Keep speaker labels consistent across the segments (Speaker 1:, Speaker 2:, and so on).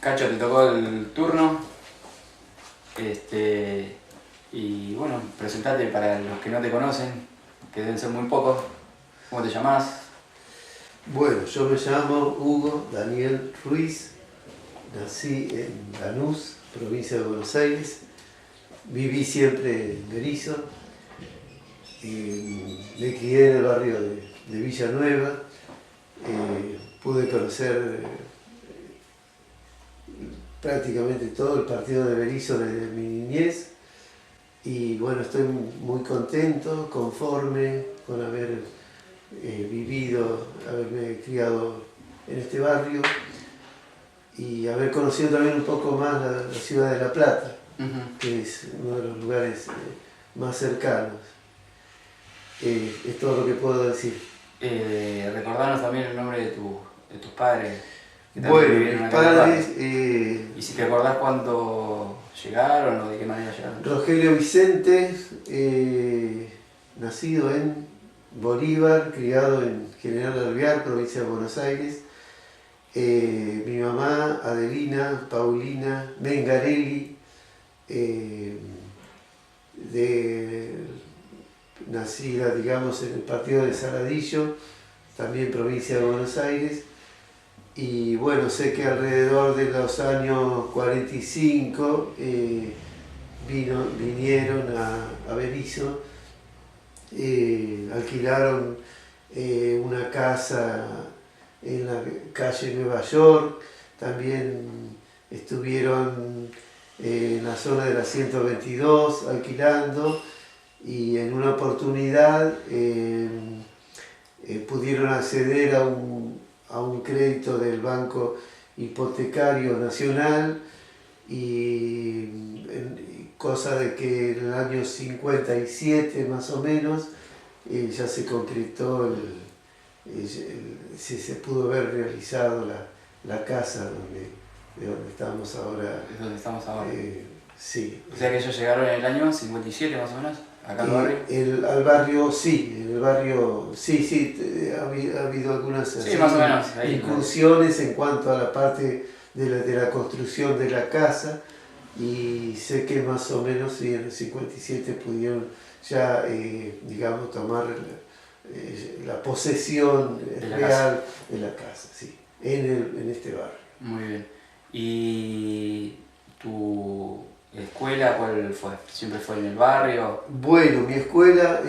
Speaker 1: Cacho, te tocó el turno. Y bueno, presentate para los que no te conocen, que deben ser muy pocos. ¿Cómo te llamás?
Speaker 2: Bueno, yo me llamo Hugo Daniel Ruiz, nací en Lanús, provincia de Buenos Aires, viví siempre en Berisso, me crié en el barrio de Villa Nueva, pude conocer prácticamente todo el partido de Berisso desde mi niñez y bueno, estoy muy contento, conforme con haber vivido, haberme criado en este barrio y haber conocido también un poco más la ciudad de La Plata, que es uno de los lugares más cercanos. Es todo lo que puedo decir.
Speaker 1: Recordanos también el nombre de tus padres. Que también
Speaker 2: Bueno,
Speaker 1: vivieron
Speaker 2: mis
Speaker 1: acá en La Plata.
Speaker 2: padres,
Speaker 1: Y si te acordás cuándo llegaron o de qué manera llegaron.
Speaker 2: Rogelio Vicente, nacido en Bolívar, criado en General Alvear, provincia de Buenos Aires. Mi mamá, Adelina Paulina Mengarelli, nacida, digamos, en el partido de Saladillo, también provincia de Buenos Aires. Y bueno, sé que alrededor de los años 45 vinieron a Berisso, alquilaron una casa en la calle Nueva York, también estuvieron en la zona de la 122 alquilando y en una oportunidad pudieron acceder a un crédito del Banco Hipotecario Nacional y cosa de que en el año 57 más o menos ya se concretó, se pudo haber realizado la casa de donde estamos ahora.
Speaker 1: ¿Es donde estamos ahora?
Speaker 2: Sí.
Speaker 1: O sea que ellos llegaron en el año 57 más o menos, acá al barrio.
Speaker 2: Al barrio, sí, en el barrio, sí, ha habido algunas
Speaker 1: Sí, más o menos, ahí,
Speaker 2: incursiones en cuanto a la parte de la construcción de la casa y sé que más o menos sí, en el 57 pudieron ya, digamos, tomar la posesión real de la casa, sí, en este barrio.
Speaker 1: Muy bien. ¿Y tu escuela cuál fue? ¿Siempre fue en el barrio?
Speaker 2: Bueno, mi escuela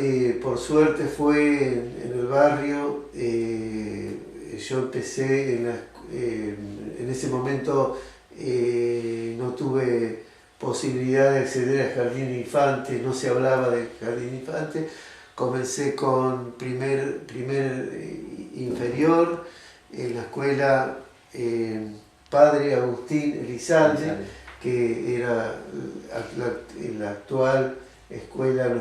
Speaker 2: por suerte fue en el barrio. Yo empecé en ese momento no tuve posibilidad de acceder al jardín de infantes, no se hablaba de jardín de infantes. Comencé con primer inferior en la escuela Padre Agustín Elizalde, que era la actual escuela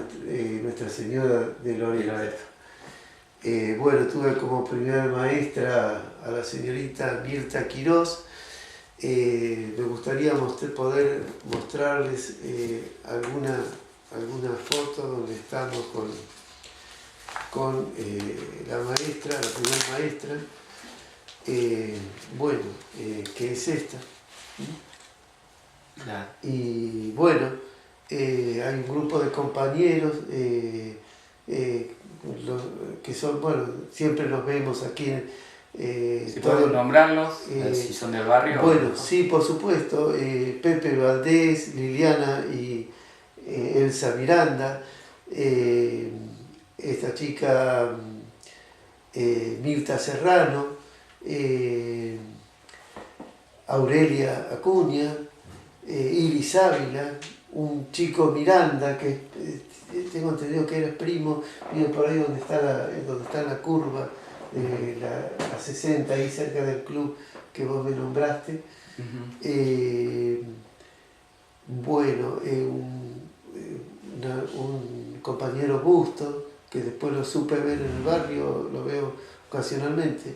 Speaker 2: Nuestra Señora de Loreto. Bueno, tuve como primera maestra a la señorita Mirta Quirós. Me gustaría poder mostrarles alguna foto donde estamos con la maestra, la primera maestra. Bueno, que es esta.
Speaker 1: Claro.
Speaker 2: Y bueno, hay un grupo de compañeros que son, bueno, siempre los vemos aquí.
Speaker 1: ¿Si puedo nombrarlos? Si son del barrio.
Speaker 2: Bueno, sí, por supuesto. Pepe Valdés, Liliana y Elsa Miranda. Esta chica Mirta Serrano. Aurelia Acuña. Iris Ávila, un chico Miranda que tengo entendido que eres primo, vive por ahí donde está la curva de la 60, ahí cerca del club que vos me nombraste. Bueno, un compañero Busto, que después lo supe ver en el barrio, lo veo ocasionalmente.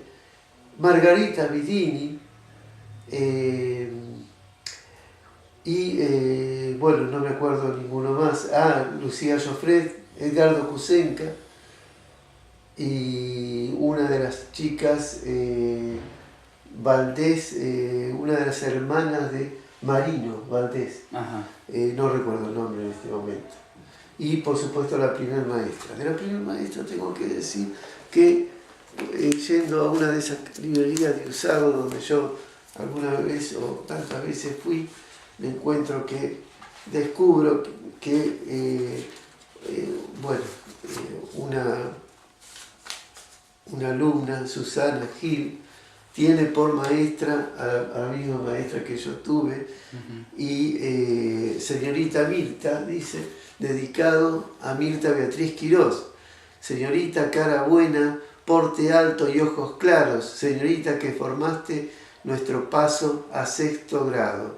Speaker 2: Margarita Vidini. Bueno, no me acuerdo ninguno más. Lucía Joffret, Edgardo Kusenka y una de las chicas Valdés, una de las hermanas de Marino Valdés,
Speaker 1: Ajá.
Speaker 2: no recuerdo el nombre en este momento. Y por supuesto la primera maestra. De la primera maestra tengo que decir que yendo a una de esas librerías de usado donde yo alguna vez o tantas veces fui, me encuentro que descubro que bueno, una alumna, Susana Gil, tiene por maestra a la misma maestra que yo tuve, y señorita Mirta, dice, dedicado a Mirta Beatriz Quirós. Señorita cara buena, porte alto y ojos claros, señorita que formaste nuestro paso a 6º grado.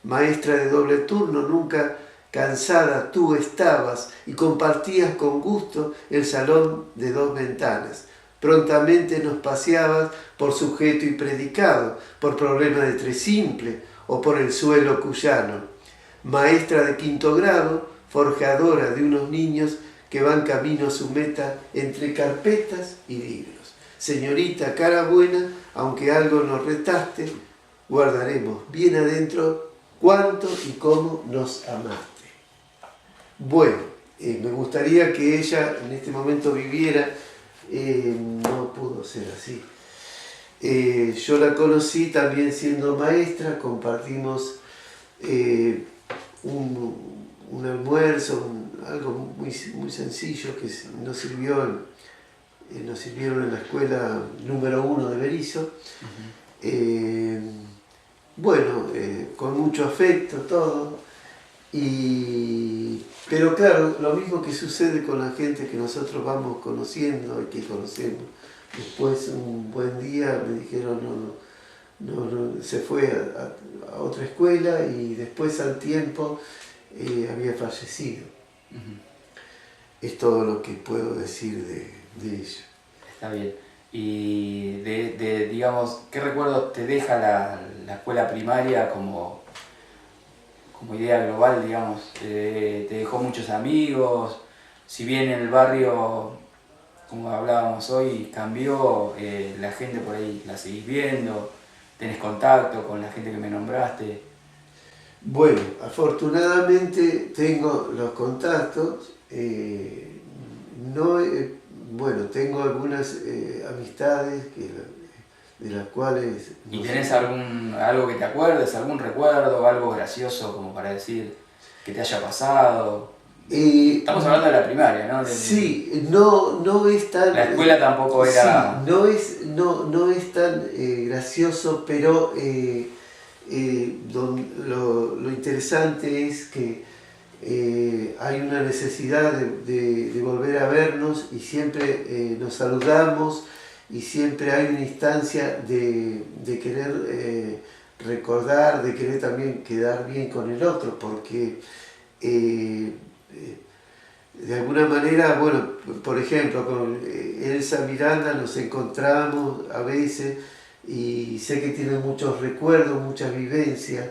Speaker 2: Maestra de doble turno, nunca cansada tú estabas y compartías con gusto el salón de 2 ventanas. Prontamente nos paseabas por sujeto y predicado, por problema de 3 simple o por el suelo cuyano. Maestra de 5º grado, forjadora de unos niños que van camino a su meta entre carpetas y libros. Señorita cara buena, aunque algo nos retaste, guardaremos bien adentro cuánto y cómo nos amaste. Bueno, me gustaría que ella en este momento viviera, no pudo ser así. Yo la conocí también siendo maestra, compartimos un almuerzo, algo muy sencillo que nos sirvieron en la escuela número 1 de Berisso. Bueno, con mucho afecto todo, pero claro, lo mismo que sucede con la gente que nosotros vamos conociendo y que conocemos. Después, un buen día me dijeron no, se fue a otra escuela y después al tiempo había fallecido. Es todo lo que puedo decir de ella.
Speaker 1: Está bien. Y digamos, ¿qué recuerdos te deja la escuela primaria como idea global, digamos? ¿Te dejó muchos amigos? Si bien en el barrio, como hablábamos hoy, cambió, la gente por ahí la seguís viendo, tenés contacto con la gente que me nombraste.
Speaker 2: Bueno, afortunadamente tengo los contactos, bueno, tengo algunas amistades de las cuales...
Speaker 1: ¿Y tenés algo que te acuerdes, algún recuerdo, algo gracioso como para decir que te haya pasado? Estamos hablando de la primaria, ¿no?
Speaker 2: Sí, no es tan...
Speaker 1: La escuela tampoco era...
Speaker 2: Sí, no es tan gracioso, pero lo interesante es que hay una necesidad de volver a vernos y siempre nos saludamos y siempre hay una instancia de querer recordar, de querer también quedar bien con el otro, porque de alguna manera, bueno, por ejemplo, con Elsa Miranda nos encontramos a veces y sé que tiene muchos recuerdos, muchas vivencias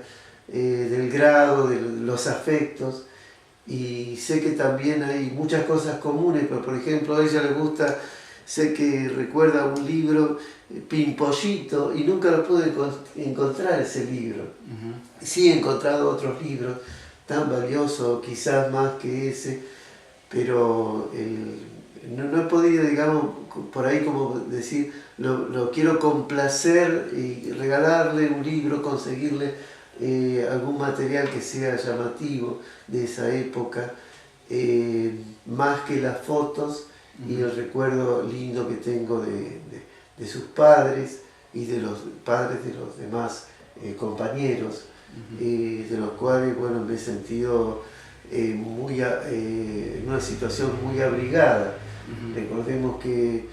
Speaker 2: del grado, de los afectos, y sé que también hay muchas cosas comunes, pero por ejemplo a ella le gusta, sé que recuerda un libro, Pimpollito, y nunca lo pude encontrar ese libro. Sí he encontrado otros libros tan valiosos, quizás más que ese, pero no he podido, digamos, por ahí como decir, lo quiero complacer y regalarle un libro, conseguirle algún material que sea llamativo de esa época, más que las fotos y el recuerdo lindo que tengo de sus padres y de los padres de los demás compañeros, de los cuales, bueno, me he sentido en una situación muy abrigada. Recordemos que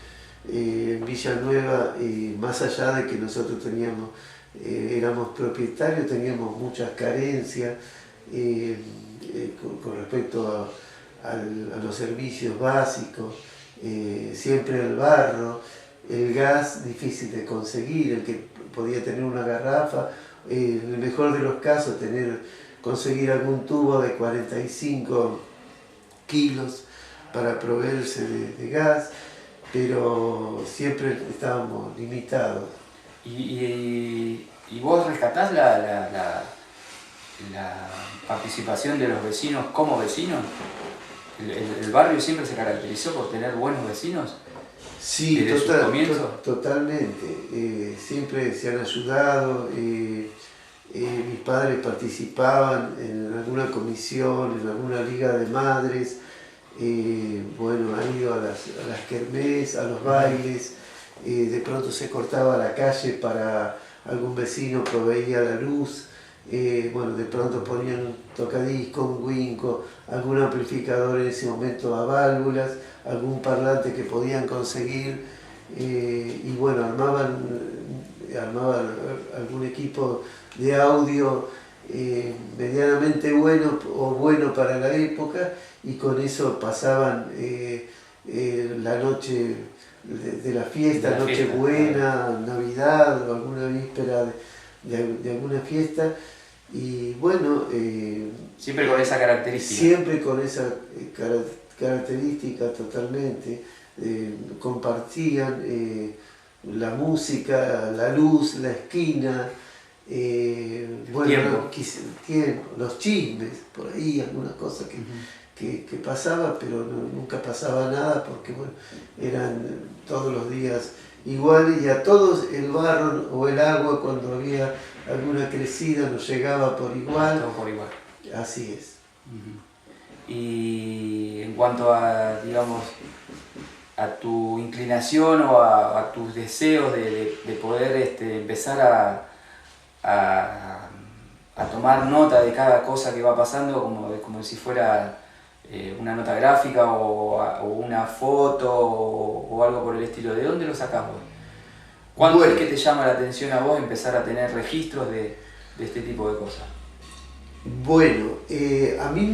Speaker 2: en Villanueva, más allá de que nosotros éramos propietarios, teníamos muchas carencias con respecto a los servicios básicos, siempre el barro, el gas difícil de conseguir, el que podía tener una garrafa, en el mejor de los casos conseguir algún tubo de 45 kilos para proveerse de gas, pero siempre estábamos limitados.
Speaker 1: y vos rescatás la participación de los vecinos como vecinos. El barrio siempre se caracterizó por tener buenos vecinos.
Speaker 2: Sí,
Speaker 1: desde sus comienzos.
Speaker 2: totalmente. Siempre se han ayudado. Mis padres participaban en alguna comisión, en alguna liga de madres. Bueno, han ido a las kermés, a los bailes. De pronto se cortaba la calle para algún vecino, proveía la luz. Bueno, de pronto ponían un tocadisco, un winco, algún amplificador en ese momento a válvulas, algún parlante que podían conseguir, y bueno, armaban algún equipo de audio medianamente bueno o bueno para la época, y con eso pasaban la noche de la fiesta, Nochebuena, Navidad o alguna víspera de alguna fiesta. Y bueno,
Speaker 1: siempre con esa característica.
Speaker 2: Siempre con esa característica totalmente. Compartían la música, la luz, la esquina, bueno, los chismes, por ahí alguna cosa que pasaba, pero nunca pasaba nada porque bueno, eran todos los días iguales, y a todos el barro o el agua, cuando había alguna crecida, nos llegaba por igual.
Speaker 1: Todo por igual.
Speaker 2: Así es.
Speaker 1: Y en cuanto a, digamos, a tu inclinación o a tus deseos de poder empezar a tomar nota de cada cosa que va pasando, como si fuera una nota gráfica o una foto o algo por el estilo, ¿de dónde lo sacás vos? ¿Cuándo es que te llama la atención a vos empezar a tener registros de este tipo de cosas?
Speaker 2: Bueno, a mí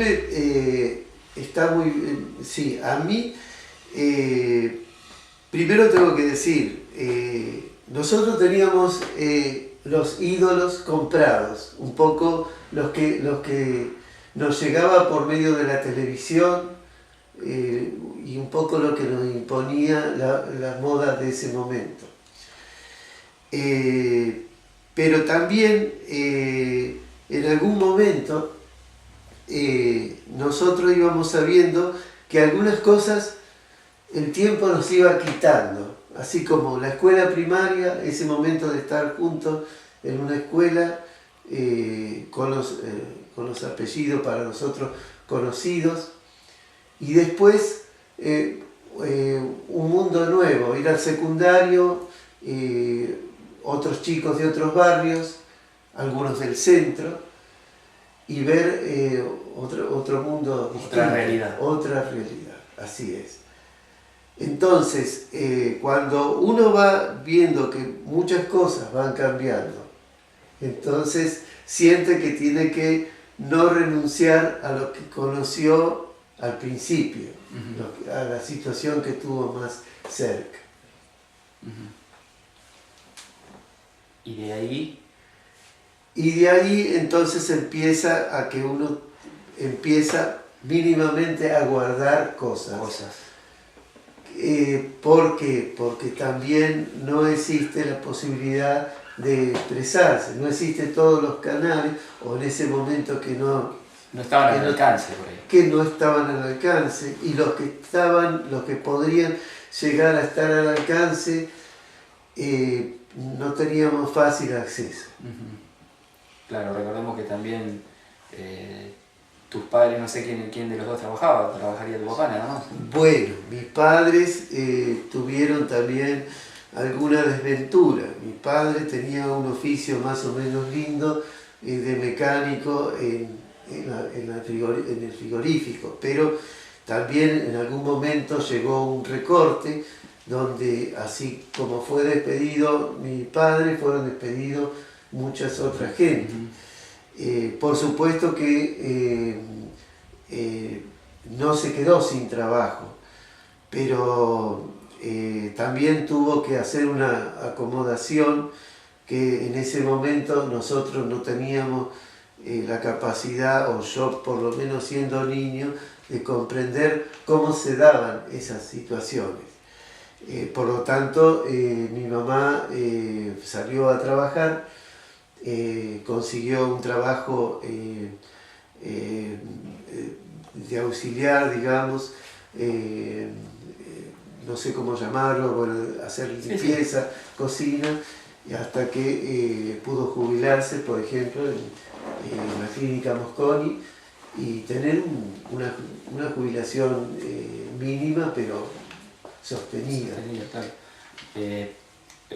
Speaker 2: está muy... sí, a mí... primero tengo que decir, nosotros teníamos los ídolos comprados, un poco los que nos llegaba por medio de la televisión, y un poco lo que nos imponía las modas de ese momento. Pero también en algún momento nosotros íbamos sabiendo que algunas cosas el tiempo nos iba quitando, así como la escuela primaria, ese momento de estar juntos en una escuela con los apellidos para nosotros conocidos, y después un mundo nuevo, ir al secundario, otros chicos de otros barrios, algunos del centro, y ver otro mundo distinto, otra realidad, así es. Entonces, cuando uno va viendo que muchas cosas van cambiando, entonces siente que tiene que no renunciar a lo que conoció al principio, a la situación que tuvo más cerca.
Speaker 1: ¿Y de ahí?
Speaker 2: Y de ahí entonces empieza a que uno empieza mínimamente a guardar cosas. ¿Por qué? Porque también no existe la posibilidad de expresarse, no existen todos los canales, o en ese momento que no
Speaker 1: estaban al alcance, por ahí.
Speaker 2: Que no estaban al alcance, y los que podrían llegar a estar al alcance, no teníamos fácil acceso.
Speaker 1: Claro, recordemos que también tus padres, no sé quién de los dos trabajaría tu papá nada más.
Speaker 2: Bueno, mis padres tuvieron también alguna desventura. Mi padre tenía un oficio más o menos lindo de mecánico en el frigorífico, pero también en algún momento llegó un recorte donde, así como fue despedido mi padre, fueron despedidos muchas otras gente. Por supuesto que no se quedó sin trabajo, pero también tuvo que hacer una acomodación que en ese momento nosotros no teníamos la capacidad, o yo por lo menos siendo niño, de comprender cómo se daban esas situaciones. Por lo tanto, mi mamá salió a trabajar, consiguió un trabajo de auxiliar, digamos, no sé cómo llamarlo, bueno, hacer limpieza, cocina, y hasta que pudo jubilarse, por ejemplo, en la clínica Mosconi, y tener una jubilación mínima, pero sostenida.
Speaker 1: Claro.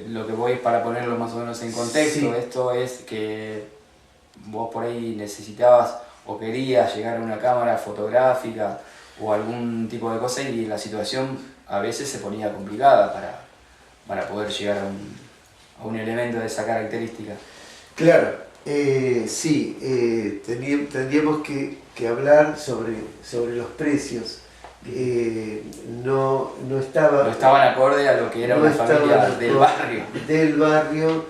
Speaker 1: Lo que voy para ponerlo más o menos en contexto, sí. Esto es que vos por ahí necesitabas o querías llegar a una cámara fotográfica o algún tipo de cosa y la situación a veces se ponía complicada para poder llegar a un elemento de esa característica.
Speaker 2: Claro, sí, tendríamos que hablar sobre los precios. No
Speaker 1: estaban acorde a lo que era una familia del barrio.
Speaker 2: Del barrio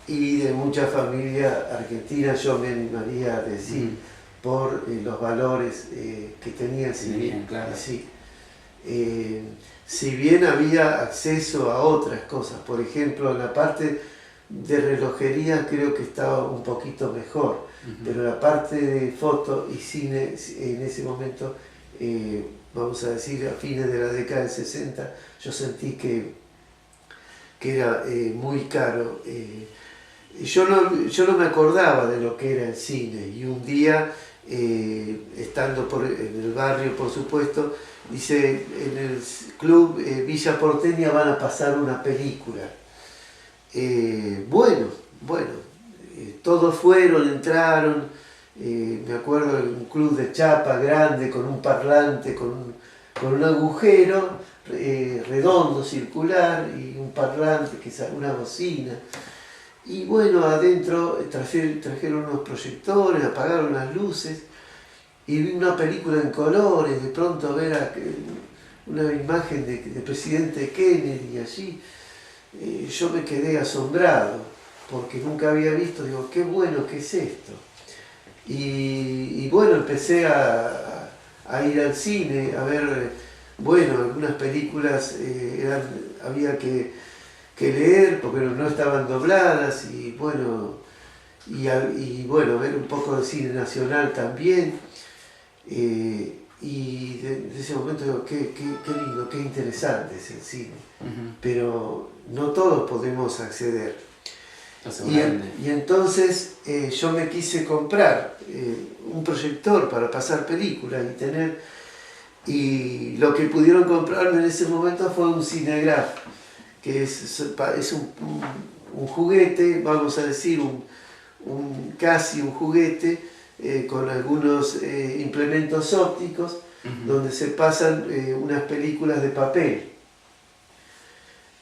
Speaker 2: y de muchas familias argentinas, yo me animaría a decir, por los valores que tenían.
Speaker 1: Claro.
Speaker 2: Sí. Si bien había acceso a otras cosas, por ejemplo, en la parte de relojería creo que estaba un poquito mejor, pero la parte de foto y cine en ese momento, vamos a decir a fines de la década del 60, yo sentí que era muy caro. Yo no me acordaba de lo que era el cine, y un día, estando en el barrio, por supuesto, dice, en el club Villa Porteña van a pasar una película. Bueno, todos fueron, entraron, me acuerdo de un club de chapa grande con un parlante, con un agujero redondo, circular, y un parlante, una bocina. Y bueno, adentro trajeron unos proyectores, apagaron las luces y vi una película en colores, de pronto ver una imagen del presidente Kennedy allí. Yo me quedé asombrado porque nunca había visto, digo, qué bueno que es esto. Y bueno, empecé a ir al cine, a ver, bueno, algunas películas había que leer porque no estaban dobladas, y bueno, ver un poco de cine nacional también. Y de ese momento digo, qué lindo, qué interesante es el cine. Pero no todos podemos acceder. Y entonces yo me quise comprar un proyector para pasar películas y lo que pudieron comprarme en ese momento fue un Cinegraph, que es un juguete, vamos a decir, casi un juguete, con algunos implementos ópticos, donde se pasan unas películas de papel.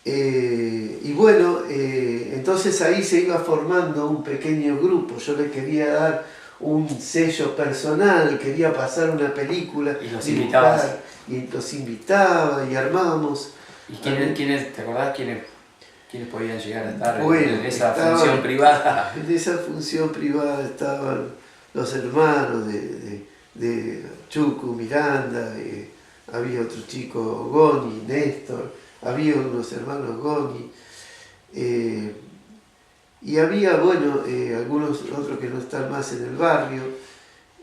Speaker 2: Y bueno, entonces ahí se iba formando un pequeño grupo. Yo le quería dar un sello personal, quería pasar una película.
Speaker 1: Y los invitabas.
Speaker 2: Y los invitaba y armábamos.
Speaker 1: ¿Y quiénes, te acordás quiénes podían llegar a estar
Speaker 2: en
Speaker 1: esa función privada?
Speaker 2: En esa función privada estaban los hermanos de Chucu, Miranda, había otro chico, Goni, Néstor, había unos hermanos Goni, y había, bueno, algunos otros que no están más en el barrio.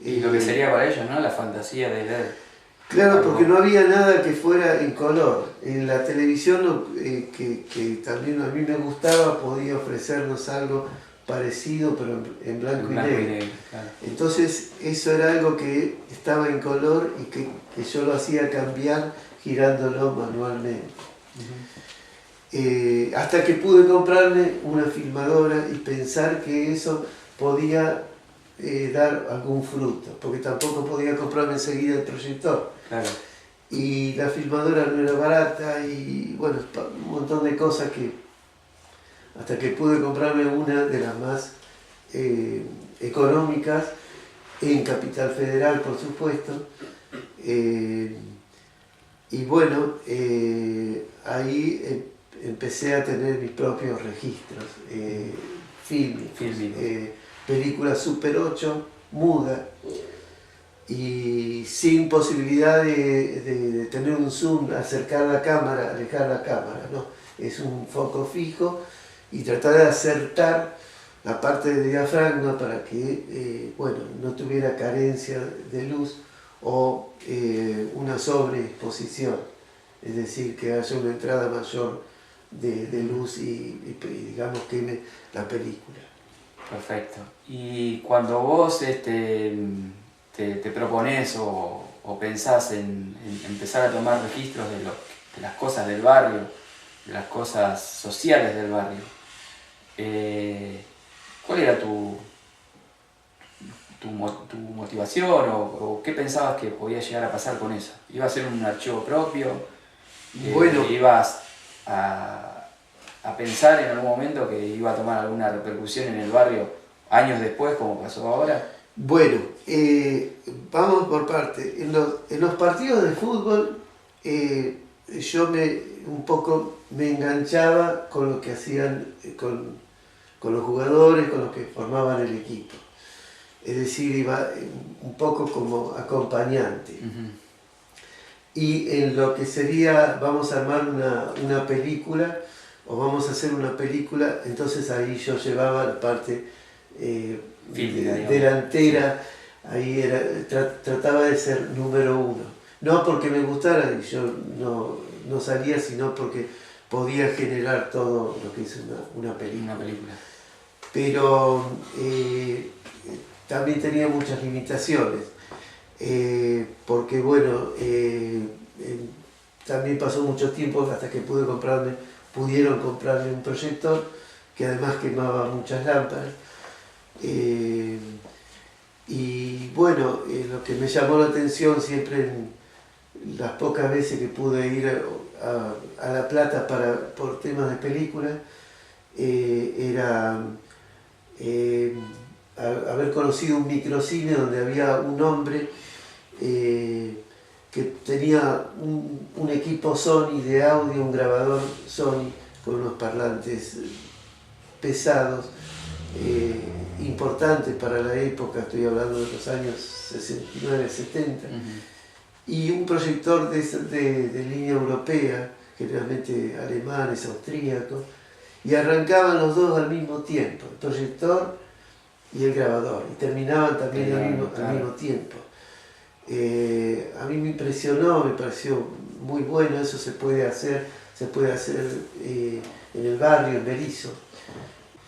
Speaker 1: Y lo que sería para ellos, ¿no? La fantasía de ver.
Speaker 2: Claro, porque no había nada que fuera en color. En la televisión, que también a mí me gustaba, podía ofrecernos algo parecido, pero en blanco y negro.
Speaker 1: Claro.
Speaker 2: Entonces eso era algo que estaba en color y que yo lo hacía cambiar girándolo manualmente. Hasta que pude comprarme una filmadora y pensar que eso podía dar algún fruto, porque tampoco podía comprarme enseguida el proyector.
Speaker 1: Claro.
Speaker 2: Y la filmadora no era barata, y bueno, un montón de cosas hasta que pude comprarme una de las más económicas, en Capital Federal, por supuesto. Y bueno, ahí empecé a tener mis propios registros fílmicos. Película Super 8, muda, y sin posibilidad de tener un zoom, acercar la cámara, alejar la cámara, ¿no? Es un foco fijo y tratar de acertar la parte de diafragma para que bueno, no tuviera carencia de luz o una sobreexposición, es decir, que haya una entrada mayor de luz digamos queme la película.
Speaker 1: Perfecto. Y cuando vos te propones o pensás en empezar a tomar registros de las cosas del barrio, de las cosas sociales del barrio, ¿cuál era tu motivación o qué pensabas que podía llegar a pasar con eso? ¿Iba a ser un archivo propio?
Speaker 2: Bueno,
Speaker 1: ¿Ibas a pensar en algún momento que iba a tomar alguna repercusión en el barrio años después, como pasó ahora?
Speaker 2: Bueno, vamos por parte. En los partidos de fútbol yo un poco me enganchaba con lo que hacían con los jugadores, con los que formaban el equipo. Es decir, iba un poco como acompañante.
Speaker 1: Uh-huh.
Speaker 2: Y en lo que sería, vamos a armar una película, o vamos a hacer una película, entonces ahí yo llevaba la parte delantera, ahí trataba de ser número uno. No porque me gustara y yo no salía, sino porque podía generar todo lo que es una película.
Speaker 1: Una película.
Speaker 2: Pero también tenía muchas limitaciones, porque bueno, también pasó mucho tiempo hasta que pudieron comprarme un proyector que además quemaba muchas lámparas. Y bueno, lo que me llamó la atención siempre en las pocas veces que pude ir a La Plata por temas de película, era haber conocido un microcine donde había un hombre que tenía un equipo Sony de audio, un grabador Sony con unos parlantes pesados, importantes para la época, estoy hablando de los años 69, 70, uh-huh. Y un proyector de línea europea, generalmente alemanes, austríacos, y arrancaban los dos al mismo tiempo, el proyector y el grabador, y terminaban también al mismo tiempo. A mí me impresionó, me pareció muy bueno, eso se puede hacer en el barrio, en Berisso.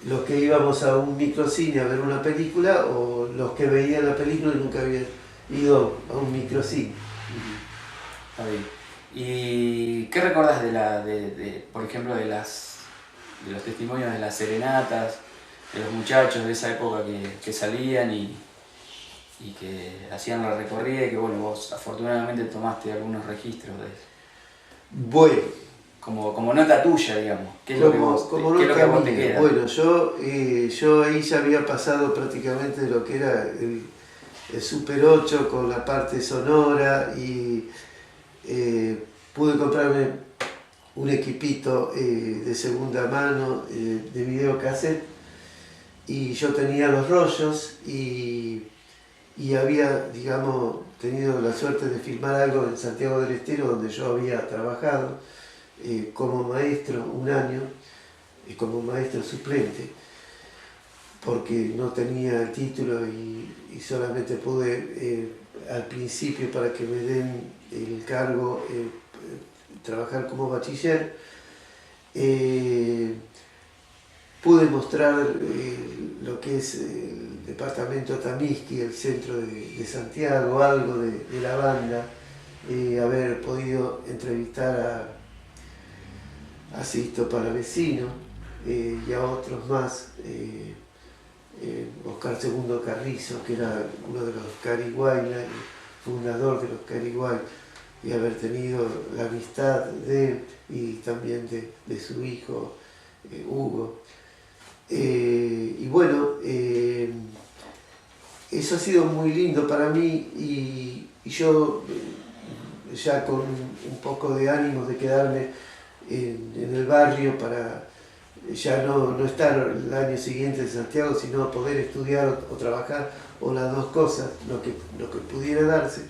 Speaker 2: Los que íbamos a un microcine a ver una película o los que veían la película y nunca habían ido a un microcine.
Speaker 1: Está bien. ¿Y qué recordás por ejemplo, de los testimonios de las serenatas, de los muchachos de esa época que salían y que hacían la recorrida y que bueno, vos afortunadamente tomaste algunos registros de eso?
Speaker 2: Bueno,
Speaker 1: como nota tuya, digamos. ¿Qué es lo que vos te queda?
Speaker 2: Bueno, yo ahí ya había pasado prácticamente de lo que era el Super 8 con la parte sonora y pude comprarme un equipito de segunda mano de videocassette y yo tenía los rollos y había, digamos, tenido la suerte de filmar algo en Santiago del Estero donde yo había trabajado como maestro un año, como maestro suplente, porque no tenía el título y solamente pude al principio, para que me den el cargo, trabajar como bachiller. Pude mostrar lo que es el departamento Tamisqui, el centro de Santiago, algo de la banda, haber podido entrevistar a Sisto Palavecino y a otros más, Oscar II Carrizo, que era uno de los Cariguayla, fundador de los Cariguay, y haber tenido la amistad de él y también de su hijo Hugo. Y bueno, eso ha sido muy lindo para mí y yo ya con un poco de ánimo de quedarme en el barrio para ya no estar el año siguiente en Santiago, sino poder estudiar o trabajar, o las dos cosas, lo que pudiera darse,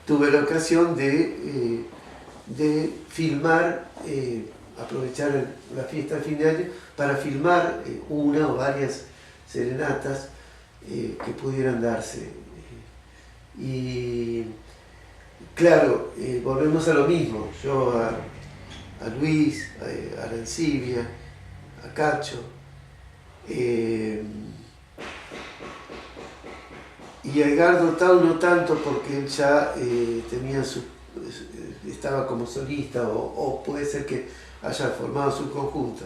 Speaker 2: tuve la ocasión de filmar, aprovechar la fiesta de fin de año para filmar una o varias serenatas que pudieran darse. Y claro, volvemos a lo mismo, yo a Luis, a Arancibia, a Cacho, y a Edgardo Tau no tanto porque él ya estaba como solista o puede ser que haya formado su conjunto,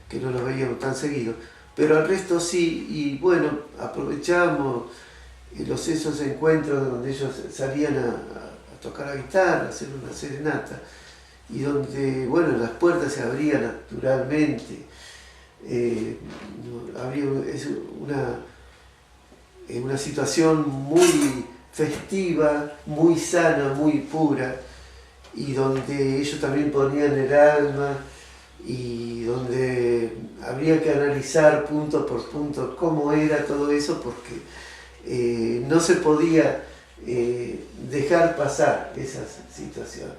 Speaker 2: que no lo veíamos tan seguido, pero al resto sí, y bueno, aprovechamos esos encuentros donde ellos salían a tocar la guitarra, a hacer una serenata, y donde, bueno, las puertas se abrían naturalmente. Había una situación muy festiva, muy sana, muy pura, y donde ellos también ponían el alma, y donde habría que analizar punto por punto cómo era todo eso, porque no se podía dejar pasar esas situaciones.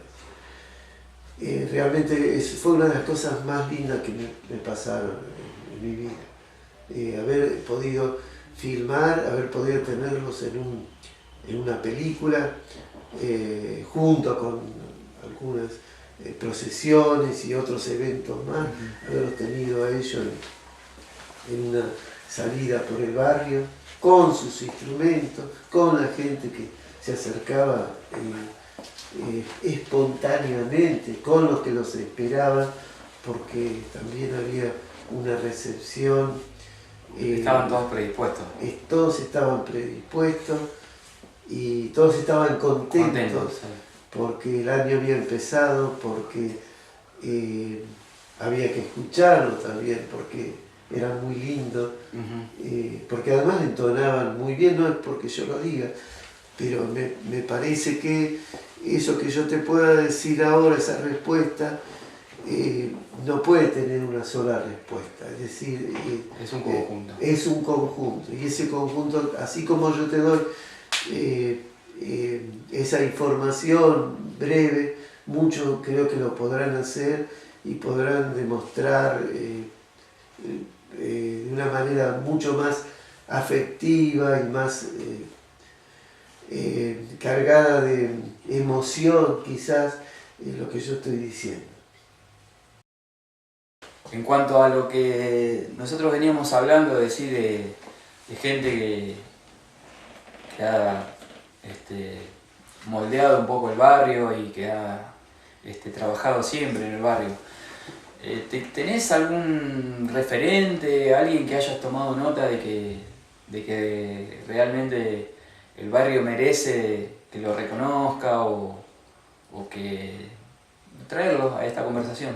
Speaker 2: Realmente fue una de las cosas más lindas que me pasaron en mi vida. Haber podido filmar, haber podido tenerlos en una película, junto con algunas procesiones y otros eventos más, haberlos tenido a ellos en una salida por el barrio, con sus instrumentos, con la gente que se acercaba espontáneamente, con los que los esperaban, porque también había una recepción.
Speaker 1: Estaban todos predispuestos.
Speaker 2: Todos estaban predispuestos y todos estaban contentos
Speaker 1: Sí.
Speaker 2: Porque el año había empezado, porque había que escucharlo también, porque eran muy lindos, porque además entonaban muy bien, no es porque yo lo diga, pero me parece que eso que yo te pueda decir ahora, esa respuesta, no puede tener una sola respuesta, es decir,
Speaker 1: es un conjunto.
Speaker 2: Es un conjunto, y ese conjunto, así como yo te doy esa información breve, muchos creo que lo podrán hacer y podrán demostrar de una manera mucho más afectiva y más cargada de emoción quizás lo que yo estoy diciendo.
Speaker 1: En cuanto a lo que nosotros veníamos hablando, decir de gente que ha moldeado un poco el barrio y que ha trabajado siempre en el barrio, ¿tenés algún referente, alguien que hayas tomado nota de que realmente el barrio merece que lo reconozca o que traerlo a esta conversación?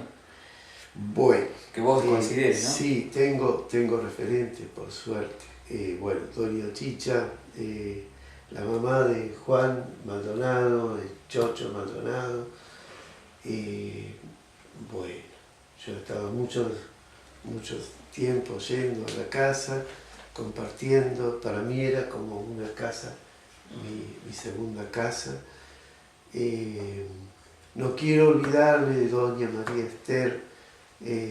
Speaker 2: Bueno,
Speaker 1: que vos consideres, ¿no?
Speaker 2: Sí, tengo referentes, por suerte. Bueno, Doña Chicha, la mamá de Juan Maldonado, de Chocho Maldonado. Bueno, yo he estado muchos tiempos yendo a la casa, compartiendo. Para mí era como una casa, mi segunda casa. No quiero olvidarme de Doña María Esther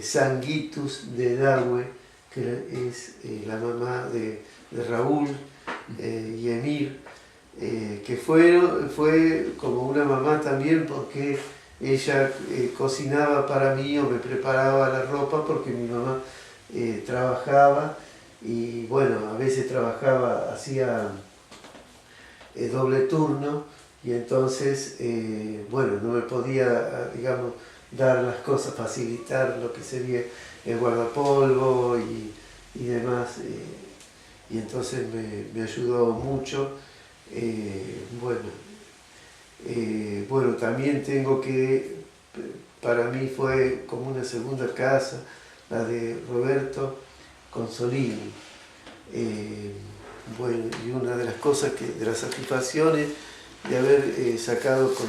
Speaker 2: Sanguitus de Dahue, que es la mamá de Raúl y Emir, que fue como una mamá también, porque ella cocinaba para mí o me preparaba la ropa, porque mi mamá trabajaba y bueno, a veces trabajaba, hacía doble turno, y entonces bueno, no me podía, digamos, dar las cosas, facilitar lo que sería el guardapolvo y demás, y entonces me ayudó mucho. Bueno, también tengo que, para mí fue como una segunda casa, la de Roberto Consolini. Bueno, y una de las cosas de las satisfacciones de haber sacado con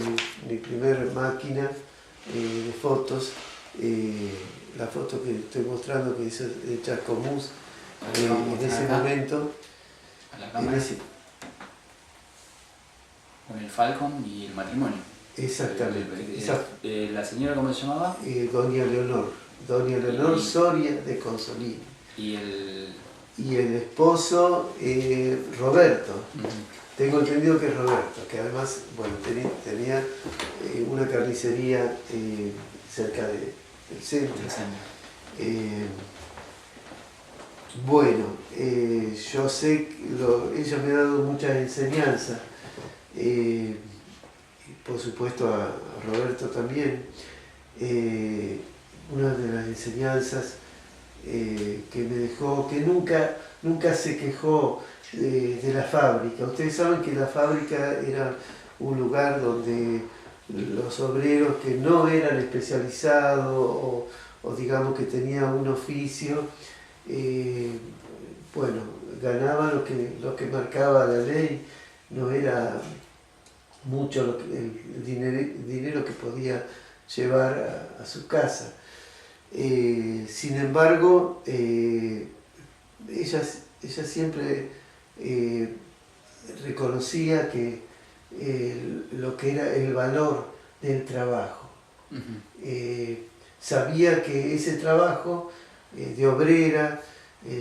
Speaker 2: mi primer máquina de fotos la foto que estoy mostrando que hizo de Chascomús en ese
Speaker 1: acá,
Speaker 2: momento.
Speaker 1: a la cámara, con el Falcon y el matrimonio.
Speaker 2: Exactamente.
Speaker 1: ¿La señora cómo se llamaba?
Speaker 2: Doña Leonor Soria de Consolini.
Speaker 1: Y
Speaker 2: el esposo, Roberto.
Speaker 1: Uh-huh.
Speaker 2: Tengo entendido que es Roberto, que además, bueno, tenía una carnicería cerca del centro. Bueno, yo sé que ella me ha dado muchas enseñanzas, por supuesto a Roberto también. Una de las enseñanzas que me dejó, que nunca se quejó de la fábrica. Ustedes saben que la fábrica era un lugar donde los obreros que no eran especializados o digamos que tenían un oficio, bueno, ganaban lo que marcaba la ley, no era mucho el dinero que podía llevar a su casa. Sin embargo, ella siempre reconocía que lo que era el valor del trabajo. Uh-huh. Sabía que ese trabajo de obrera,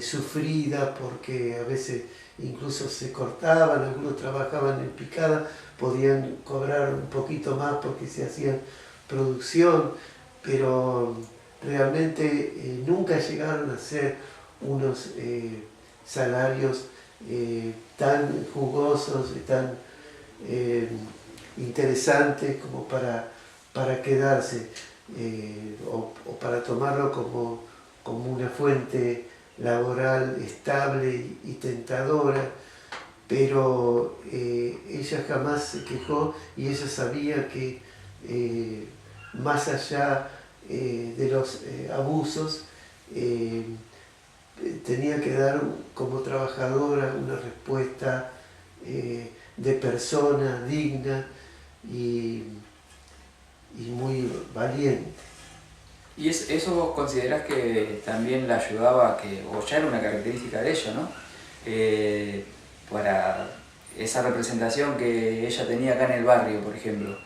Speaker 2: sufrida, porque a veces incluso se cortaban, algunos trabajaban en picada, podían cobrar un poquito más porque se hacían producción, pero realmente nunca llegaron a ser unos salarios tan jugosos y tan interesantes como para quedarse o para tomarlo como una fuente laboral estable y tentadora, pero ella jamás se quejó y ella sabía que más allá de los abusos, tenía que dar como trabajadora una respuesta de persona digna y muy valiente.
Speaker 1: ¿Y eso vos considerás que también la ayudaba, o ya era una característica de ella, ¿no? Para esa representación que ella tenía acá en el barrio, por ejemplo,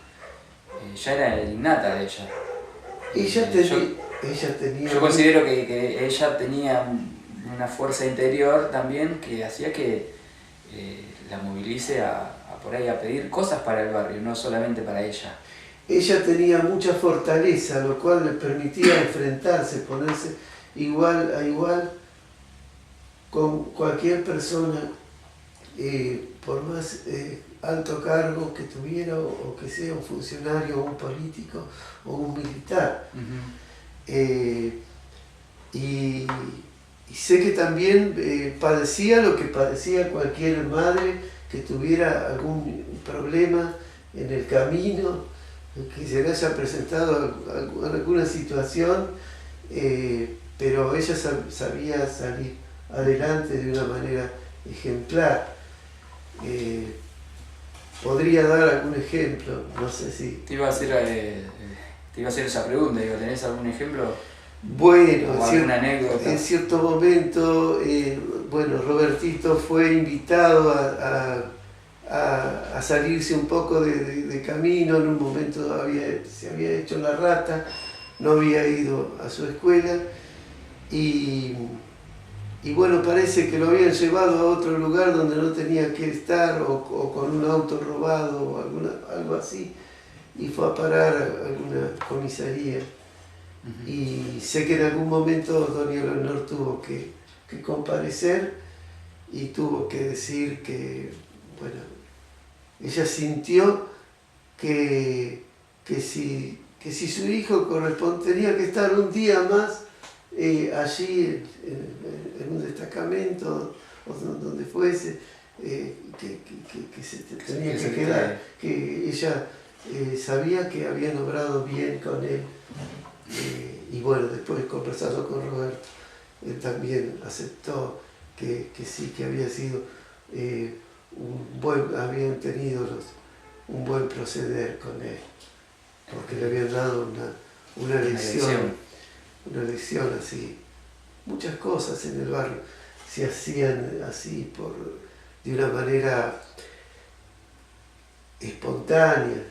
Speaker 1: ya era innata de ella. Yo considero que ella tenía una fuerza interior también que hacía que la movilice por ahí a pedir cosas para el barrio, no solamente para ella.
Speaker 2: Ella tenía mucha fortaleza, lo cual le permitía enfrentarse, ponerse igual a igual con cualquier persona, por más alto cargo que tuviera o que sea un funcionario o un político o un militar. Uh-huh. Y sé que también padecía lo que padecía cualquier madre que tuviera algún problema en el camino, que se le haya presentado alguna situación, pero ella sabía salir adelante de una manera ejemplar. Podría dar algún ejemplo, no sé si...
Speaker 1: Te iba a hacer esa pregunta, digo, ¿tenés algún ejemplo?
Speaker 2: Bueno,
Speaker 1: alguna anécdota.
Speaker 2: En cierto momento, bueno, Robertito fue invitado a salirse un poco de camino. En un momento se había hecho la rata, no había ido a su escuela y bueno, parece que lo habían llevado a otro lugar donde no tenía que estar o con un auto robado o algo así, y fue a parar a alguna comisaría. Uh-huh. Y sé que en algún momento doña Leonor tuvo que comparecer y tuvo que decir que, bueno, ella sintió que si su hijo tenía que estar un día más allí en un destacamento o donde fuese, que se tenía que quedar, que ella sabía que habían obrado bien con él. Y bueno, después conversando con Roberto, él también aceptó que sí, que había sido habían tenido un buen proceder con él, porque le habían dado una lección una lección así. Muchas cosas en el barrio se hacían así de una manera espontánea.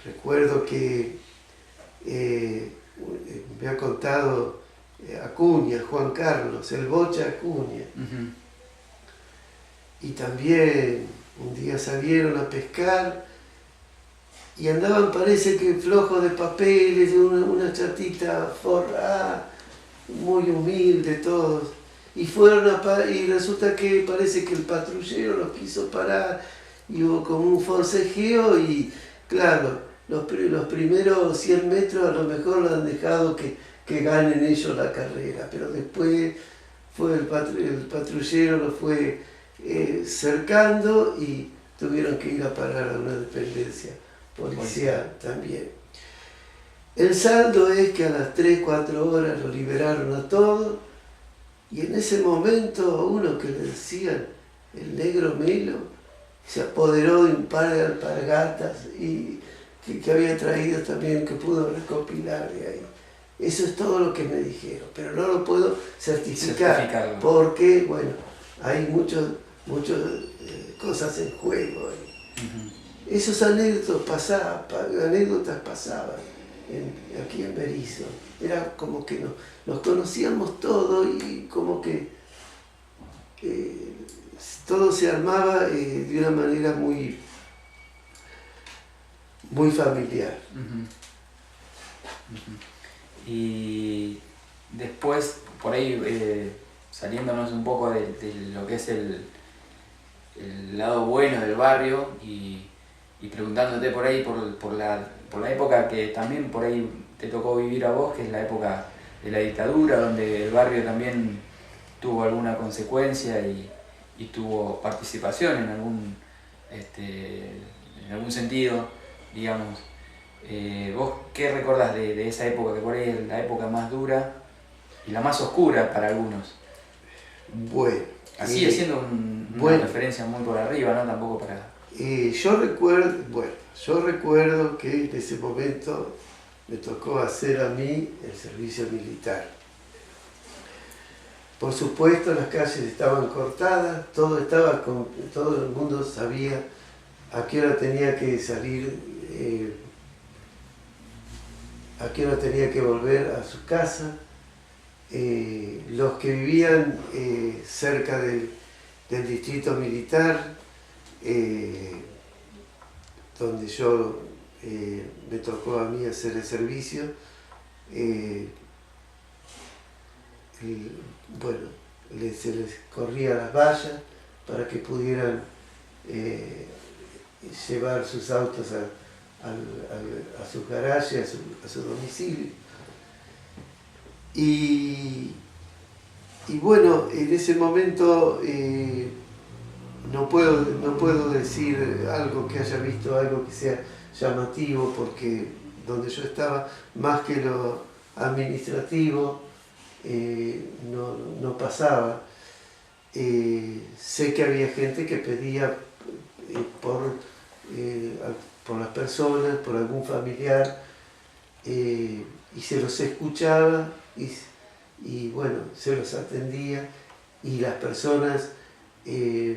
Speaker 2: Recuerdo que me ha contado Acuña, Juan Carlos, el Bocha Acuña. Y también un día salieron a pescar y andaban, parece que flojos de papeles, una chatita forrada, muy humilde todos. Y y resulta que parece que el patrullero los quiso parar y hubo como un forcejeo y claro, los primeros 100 metros a lo mejor lo han dejado que ganen ellos la carrera, pero después fue el patrullero lo fue cercando y tuvieron que ir a parar a una dependencia policial también. El saldo es que a las 3-4 horas lo liberaron a todos y en ese momento uno que le decían el negro Melo se apoderó de un par de alpargatas y que había traído también, que pudo recopilar de ahí. Eso es todo lo que me dijeron, pero no lo puedo certificar porque, bueno, hay muchas cosas en juego ahí. Esos anécdotas pasaban aquí en Berisso. Era como que nos conocíamos todos y como que todo se armaba de una manera muy, muy familiar.
Speaker 1: Y después, por ahí, saliéndonos un poco de lo que es el lado bueno del barrio y preguntándote por ahí por la época que también por ahí te tocó vivir a vos, que es la época de la dictadura, donde el barrio también tuvo alguna consecuencia y tuvo participación en algún sentido, digamos. ¿Vos qué recordás de esa época, que por ahí es la época más dura y la más oscura para algunos?
Speaker 2: Bueno.
Speaker 1: Sigue siendo una referencia muy por arriba, ¿no? Tampoco para...
Speaker 2: Yo recuerdo que en ese momento me tocó hacer a mí el servicio militar. Por supuesto las calles estaban cortadas, todo el mundo sabía a qué hora tenía que salir, a qué hora tenía que volver a su casa. Los que vivían cerca del distrito militar, donde me tocó a mí hacer el servicio, se les corría las vallas para que pudieran llevar sus autos a sus garajes, a su domicilio. Y bueno, en ese momento no puedo decir algo que haya visto, algo que sea llamativo, porque donde yo estaba, más que lo administrativo, no pasaba. Sé que había gente que pedía por las personas, por algún familiar, y se los escuchaba y bueno, se los atendía, y las personas que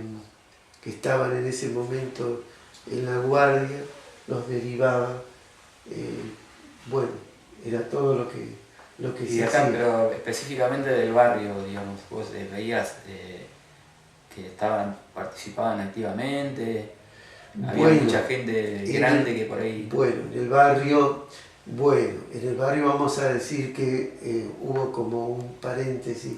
Speaker 2: estaban en ese momento en la guardia los derivaba. Bueno, era todo lo que
Speaker 1: y
Speaker 2: se
Speaker 1: acá,
Speaker 2: hacía.
Speaker 1: pero específicamente del barrio, digamos, vos veías que participaban activamente, había mucha gente grande que por ahí...
Speaker 2: Bueno, en el barrio vamos a decir que hubo como un paréntesis.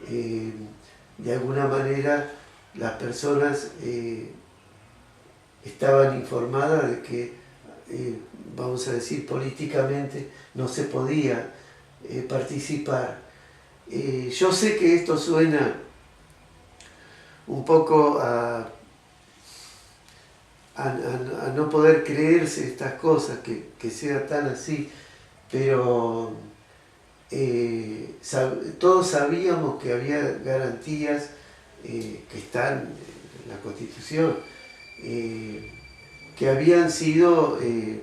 Speaker 2: De alguna manera las personas estaban informadas de que, vamos a decir, políticamente no se podía participar. Yo sé que esto suena un poco a no poder creerse estas cosas, que sea tan así, pero todos sabíamos que había garantías que están en la Constitución, que habían sido un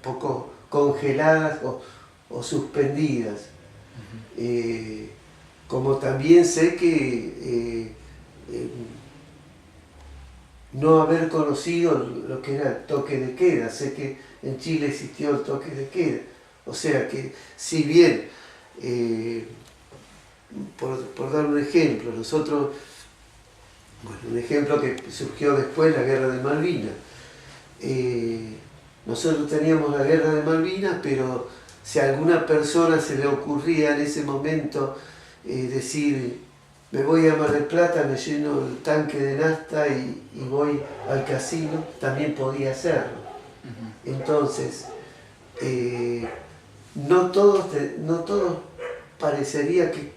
Speaker 2: poco congeladas o suspendidas. Como también sé que no haber conocido lo que era el toque de queda, sé que en Chile existió el toque de queda, o sea que si bien, por dar un ejemplo, nosotros, bueno, un ejemplo que surgió después, la Guerra de Malvinas, nosotros teníamos la Guerra de Malvinas, pero si a alguna persona se le ocurría en ese momento decir, me voy a Mar del Plata, me lleno el tanque de nafta y voy al casino, también podía hacerlo. Entonces, no todos parecería que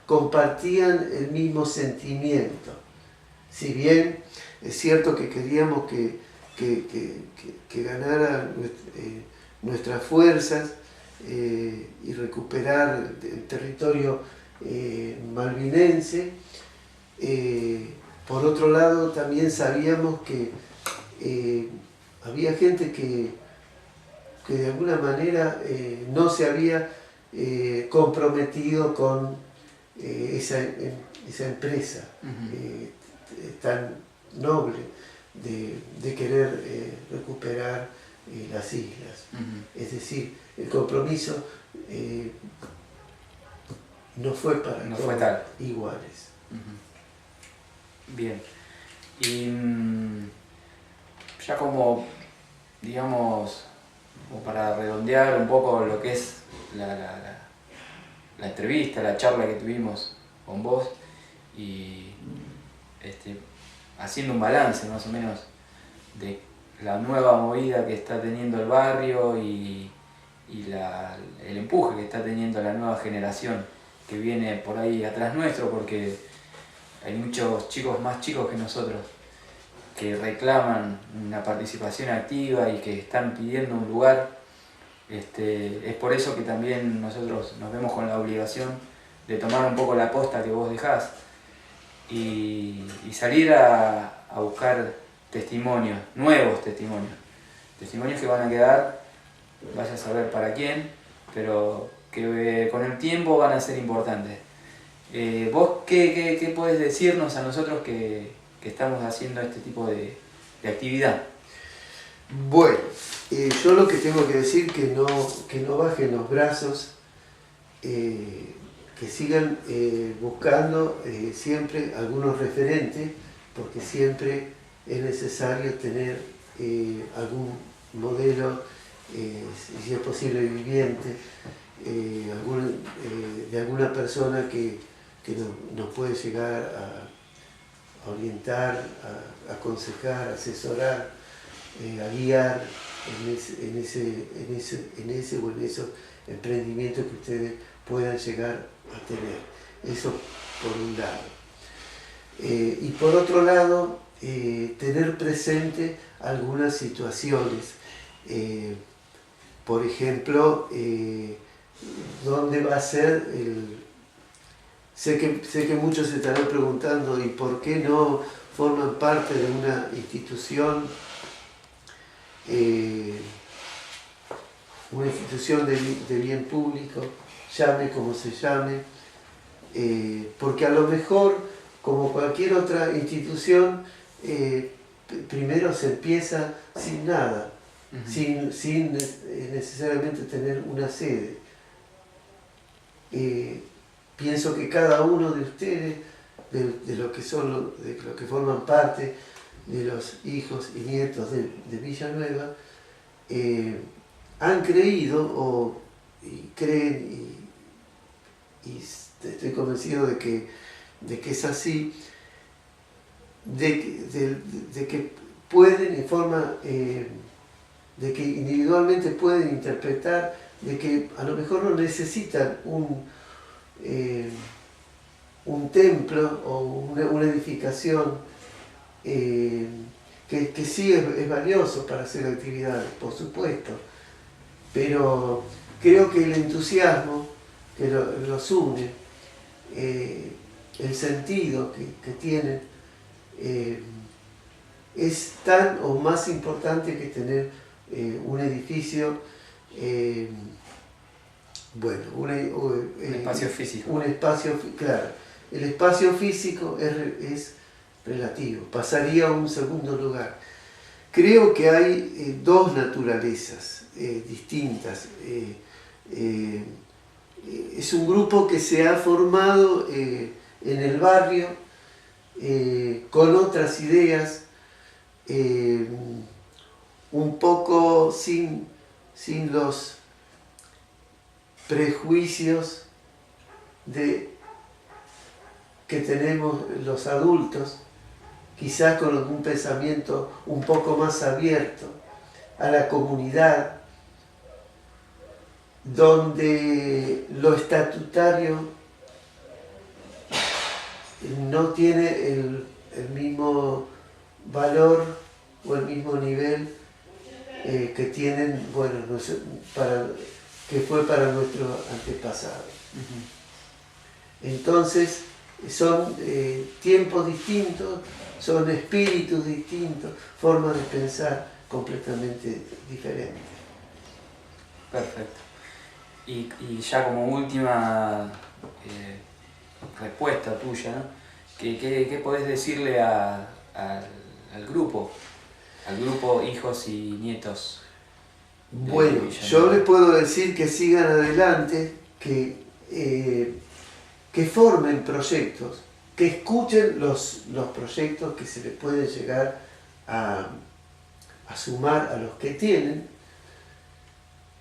Speaker 2: compartían el mismo sentimiento. Si bien es cierto que queríamos que ganara nuestras fuerzas y recuperar el territorio malvinense, por otro lado también sabíamos que había gente que de alguna manera no se había comprometido con esa empresa tan noble de querer recuperar las islas. Es decir, el compromiso no fue para
Speaker 1: no
Speaker 2: todos
Speaker 1: fue tal.
Speaker 2: iguales.
Speaker 1: Bien. Y ya como, digamos, como para redondear un poco lo que es la entrevista, la charla que tuvimos con vos, y haciendo un balance más o menos de la nueva movida que está teniendo el barrio y el empuje que está teniendo la nueva generación que viene por ahí atrás nuestro, porque hay muchos chicos más chicos que nosotros que reclaman una participación activa y que están pidiendo un lugar. Es por eso que también nosotros nos vemos con la obligación de tomar un poco la posta que vos dejás y salir a buscar testimonios, nuevos testimonios que van a quedar, vaya a saber para quién, pero que con el tiempo van a ser importantes. ¿Vos qué podés decirnos a nosotros que estamos haciendo este tipo de actividad?
Speaker 2: Bueno, yo lo que tengo que decir que no bajen los brazos, que sigan buscando siempre algunos referentes, porque siempre es necesario tener algún modelo, si es posible viviente, de alguna persona que nos puede llegar a orientar, a aconsejar, a asesorar, a guiar en ese o en esos emprendimientos que ustedes puedan llegar a tener. Eso por un lado. Y por otro lado, tener presente algunas situaciones. Por ejemplo, ¿dónde va a ser el...? Sé que muchos se estarán preguntando, ¿y por qué no forman parte de una institución de bien público, llame como se llame? Porque a lo mejor, como cualquier otra institución, primero se empieza sin nada, sin necesariamente tener una sede. Pienso que cada uno de ustedes, de los que forman parte, de los hijos y nietos de Villanueva, han creído y creen, y estoy convencido de que es así, de que pueden en forma, de que individualmente pueden interpretar, de que a lo mejor no necesitan un templo o una edificación, que sí es valioso para hacer actividades, por supuesto, pero creo que el entusiasmo que los une, el sentido que tienen, es tan o más importante que tener un edificio Bueno,
Speaker 1: Un espacio físico.
Speaker 2: un espacio, claro, el espacio físico es relativo, pasaría a un segundo lugar. Creo que hay dos naturalezas distintas. Es un grupo que se ha formado en el barrio con otras ideas, un poco sin los prejuicios que tenemos los adultos, quizás con un pensamiento un poco más abierto a la comunidad, donde lo estatutario no tiene el mismo valor o el mismo nivel que tienen, bueno, que fue para nuestro antepasado. Entonces, son tiempos distintos, son espíritus distintos, formas de pensar completamente diferentes.
Speaker 1: Perfecto. Y ya como última respuesta tuya, ¿no? ¿Qué podés decirle al grupo hijos y nietos?
Speaker 2: Bueno, yo les puedo decir que sigan adelante, que formen proyectos, que escuchen los proyectos que se les pueden llegar a sumar a los que tienen,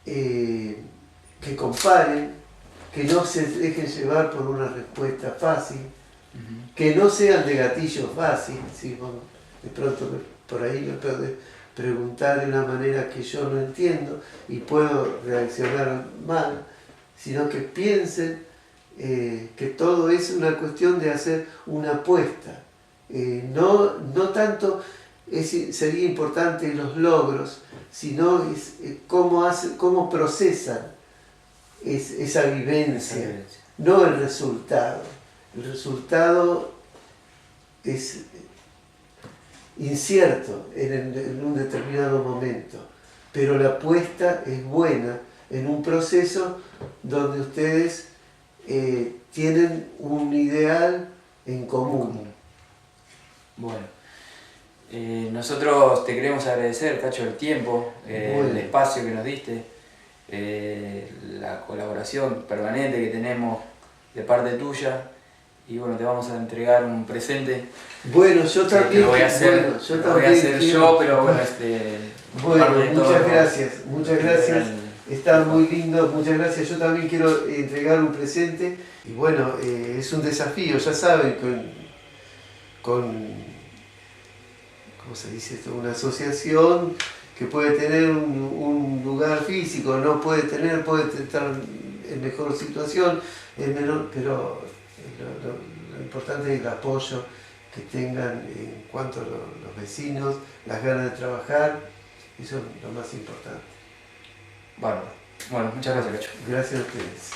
Speaker 2: que comparen, que no se dejen llevar por una respuesta fácil, que no sean de gatillo fácil. ¿Sí? Bueno, de pronto por ahí me puede preguntar de una manera que yo no entiendo y puedo reaccionar mal, sino que piensen que todo es una cuestión de hacer una apuesta. No tanto sería importante los logros, sino cómo procesan esa vivencia, no el resultado. El resultado es incierto en un determinado momento, pero la apuesta es buena en un proceso donde ustedes tienen un ideal en común.
Speaker 1: Bueno, nosotros te queremos agradecer, Cacho, el tiempo, el espacio que nos diste, la colaboración permanente que tenemos de parte tuya. Y bueno, te vamos a entregar un presente.
Speaker 2: Bueno, yo también.
Speaker 1: Lo voy a hacer, yo, pero bueno,
Speaker 2: bueno, muchas gracias. Está muy lindo, muchas gracias. Yo también quiero entregar un presente. Y bueno, es un desafío, ya saben, con ¿cómo se dice esto? Una asociación que puede tener un lugar físico, no puede estar en mejor situación, en menor, pero lo importante es el apoyo que tengan en cuanto a los vecinos, las ganas de trabajar, eso es lo más importante.
Speaker 1: Bueno, muchas gracias, Cacho.
Speaker 2: Gracias a ustedes.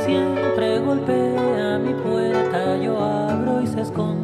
Speaker 3: Siempre golpea mi puerta, yo abro y se esconde.